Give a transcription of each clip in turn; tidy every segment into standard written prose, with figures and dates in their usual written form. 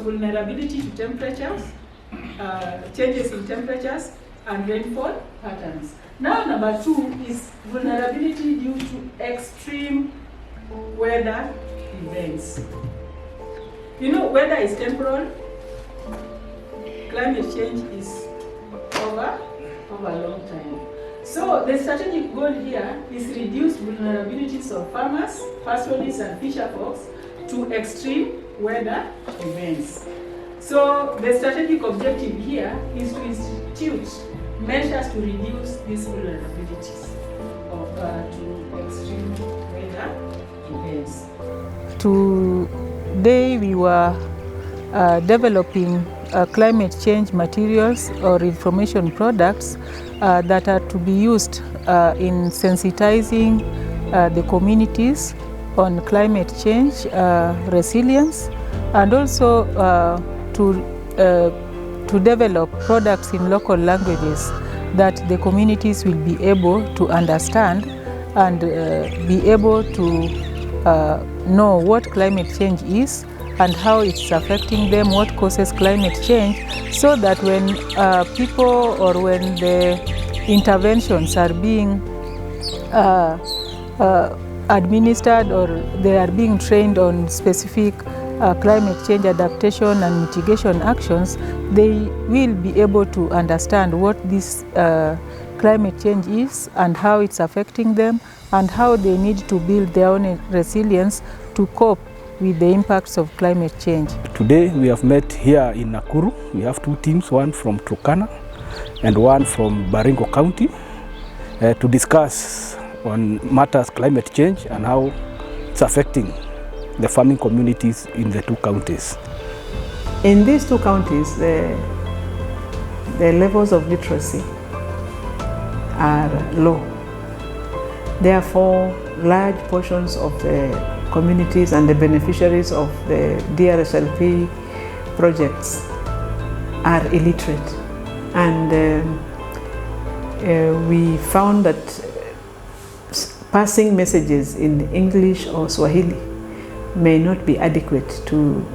Vulnerability to temperatures, changes in temperatures and rainfall patterns. Now number 2 is vulnerability due to extreme weather events. You know, weather is temporal, climate change is over a long time. So the strategic goal here is reduce vulnerabilities of farmers, pastoralists and fisher folks to extreme weather events. So the strategic objective here is to institute measures to reduce these vulnerabilities to extreme weather events. Today we were developing climate change materials or information products that are to be used in sensitizing the communities on climate change resilience, and also to develop products in local languages that the communities will be able to understand and be able to know what climate change is and how it's affecting them, what causes climate change, so that when people or when the interventions are being administered or they are being trained on specific climate change adaptation and mitigation actions, they will be able to understand what this climate change is and how it's affecting them and how they need to build their own resilience to cope with the impacts of climate change. Today we have met here in Nakuru. We have 2 teams, one from Turkana and one from Baringo County, to discuss on matters climate change and how it's affecting the farming communities in the 2 counties. In these 2 counties, the levels of literacy are low. Therefore, large portions of the communities and the beneficiaries of the DRSLP projects are illiterate. And we found that passing messages in English or Swahili may not be adequate to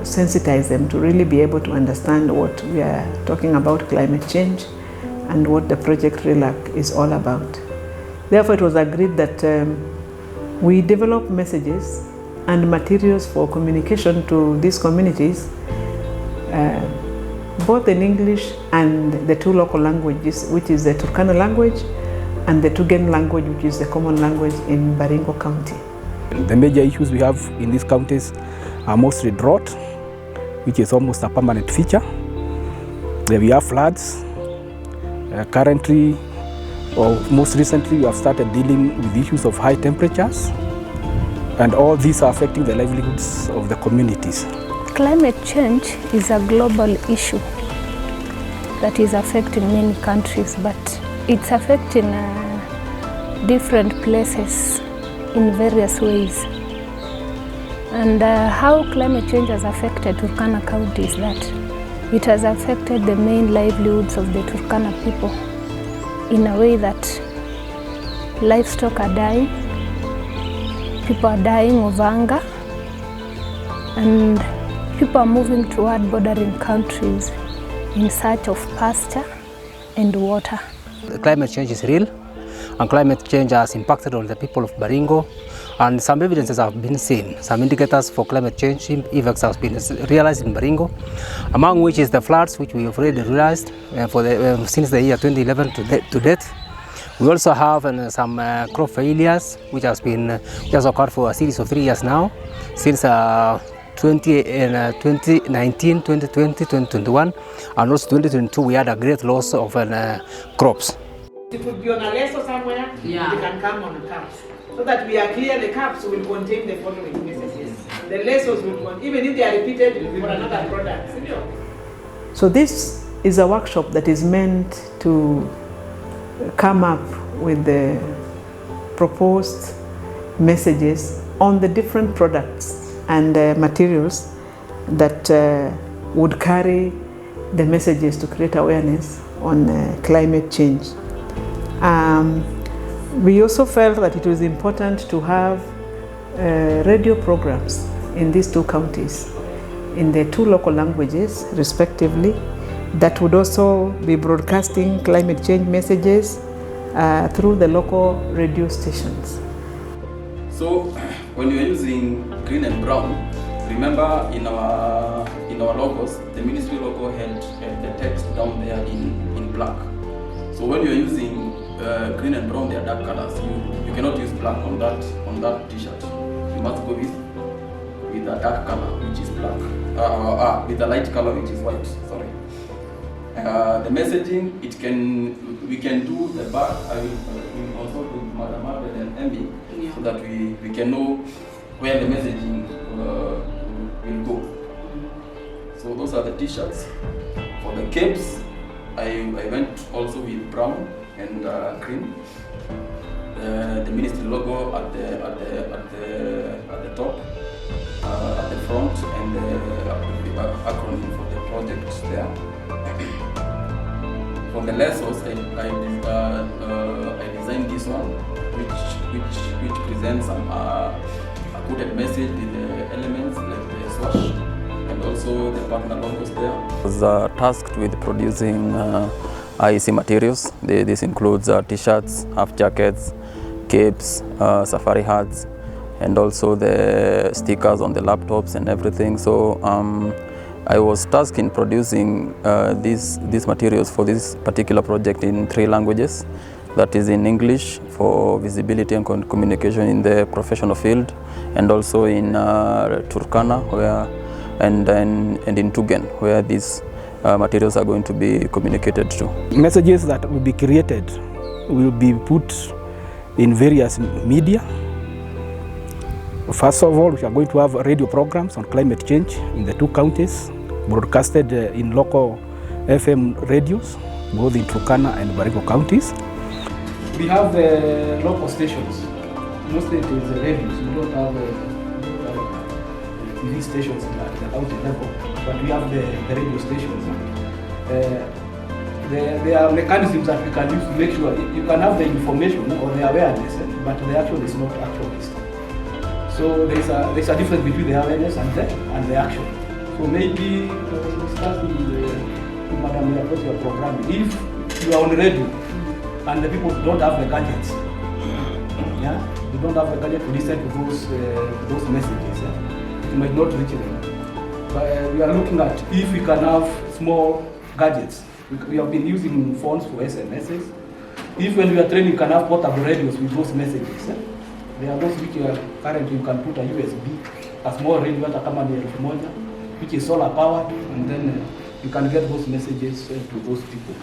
sensitize them to really be able to understand what we are talking about, climate change, and what the project Rlacc is all about. Therefore, it was agreed that we develop messages and materials for communication to these communities, both in English and the 2 local languages, which is the Turkana language and the Tugen language, which is the common language in Baringo County. The major issues we have in these counties are mostly drought, which is almost a permanent feature. Then we have floods. Currently, or most recently, we have started dealing with issues of high temperatures, and all these are affecting the livelihoods of the communities. Climate change is a global issue that is affecting many countries, but it's affecting different places in various ways. And how climate change has affected Turkana County is that it has affected the main livelihoods of the Turkana people in a way that livestock are dying, people are dying of hunger, and people are moving toward bordering countries in search of pasture and water. Climate change is real, and climate change has impacted on the people of Baringo, and some evidences have been seen. Some indicators for climate change effects have been realized in Baringo, among which is the floods, which we have already realized since the year 2011 to date. We also have some crop failures, which has occurred for a series of 3 years now, since 2019, 2020, 2021, and also 2022 we had a great loss of crops. It would be on a lesson somewhere, yeah. They can come on the cups, so that we are clear the cups will contain the following messages. the lessons will go, even if they are repeated for another product. So this is a workshop that is meant to come up with the proposed messages on the different products and materials that would carry the messages to create awareness on climate change. We also felt that it was important to have radio programs in these two counties, in the two local languages respectively, that would also be broadcasting climate change messages through the local radio stations. So when you're using green and brown, remember in our logos, the ministry logo had the text down there in black. So when you're using green and brown, they are dark colors. You cannot use black on that t-shirt. You must go with a dark color, which is black. With a light color, which is white. Sorry. The messaging, we can do the back. I will also do Madam Abel and Emmy, so that we can know where the messaging will go. So those are the t-shirts. For the capes, I went also with brown and green. The ministry logo at the top, at the front, and the acronym for the project there. For the lessons, I designed this one, which presents a coded message with the elements like the swash and also the partner logos there. I was tasked with producing IEC materials. This includes t-shirts, half jackets, capes, safari hats, and also the stickers on the laptops and everything. So I was tasked in producing these materials for this particular project in 3 languages. That is in English for visibility and communication in the professional field, and also in Turkana and in Tugen, where these materials are going to be communicated to. Messages that will be created will be put in various media. First of all, we are going to have radio programs on climate change in the 2 counties, broadcasted in local FM radios, both in Turkana and Baringo counties. We have the local stations. Mostly it is the radios. We don't have TV stations at the county level, but we have the radio stations. There are mechanisms that we can use to make sure you can have the information or the awareness, but the action is not actualized. So there's a difference between the awareness and the action. So maybe discuss with Madam your program. If you are on the radio and the people don't have the gadgets, you don't have the gadget to listen to those messages, it might not reach them. But we are looking at if we can have small gadgets. We have been using phones for SMSs. If when we are training, can have portable radios with those messages. There are those which currently you can put a USB, a small radio which is solar powered, and then you can get those messages to those people.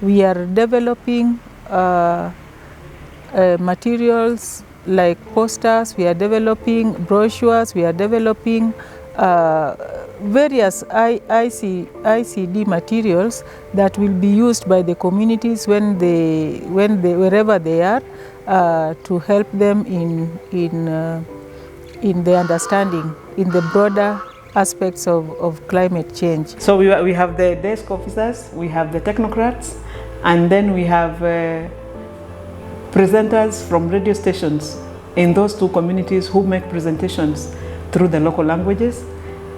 We are developing materials like posters, we are developing brochures, we are developing various ICD materials that will be used by the communities wherever they are to help them in the understanding in the broader aspects of climate change. So we have the desk officers, we have the technocrats, and then we have presenters from radio stations in those 2 communities who make presentations through the local languages.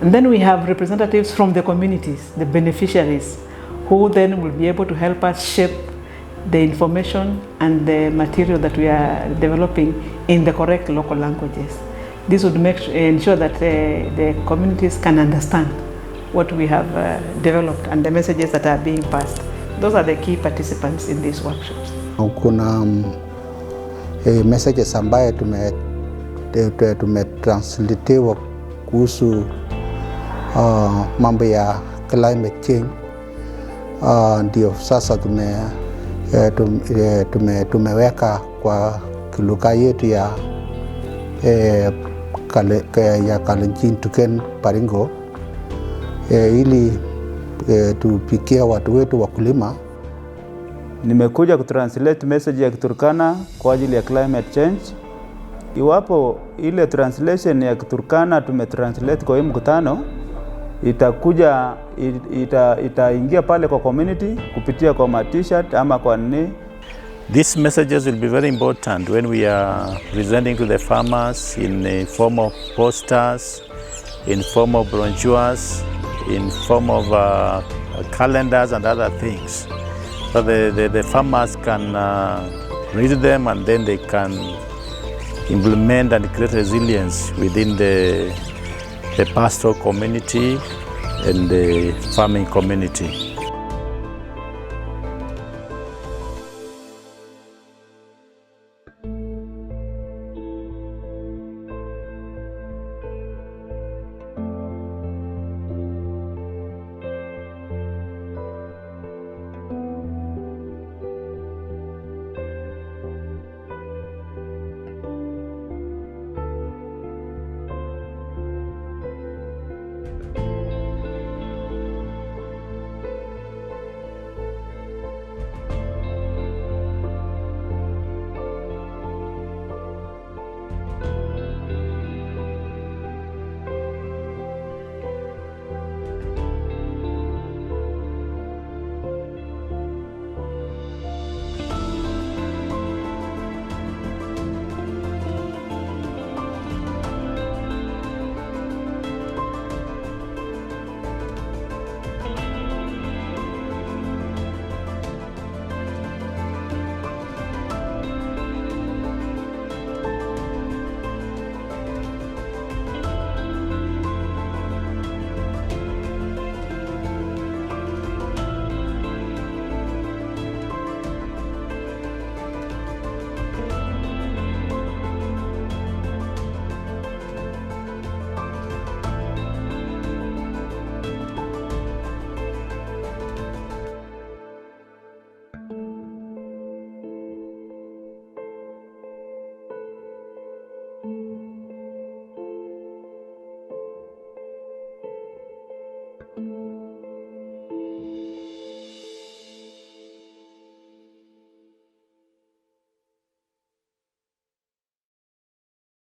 And then we have representatives from the communities, the beneficiaries, who then will be able to help us shape the information and the material that we are developing in the correct local languages. This would ensure that the communities can understand what we have developed and the messages that are being passed. Those are the key participants in these workshops. Kuna messages ambayo tumetranslatiwa kuhusu mambo ya climate change. Ndio sasa tumeweka kwa lugha yetu ya ya Kalenjin, Tuken, Baringo ili tupikia watu wetu wakulima. Nimekuja kutranslate message ya Kiturkana kwa ajili ya climate change. Iwapo ile translation ya Kiturkana tumetranslate kwa hii mkutano, itaingia pale kwa community kupitia kwa t-shirt ama kwa nini. These messages will be very important when we are presenting to the farmers in the form of posters, in form of brochures, in form of calendars and other things. So the farmers can read them, and then they can implement and create resilience within the pastoral community and the farming community.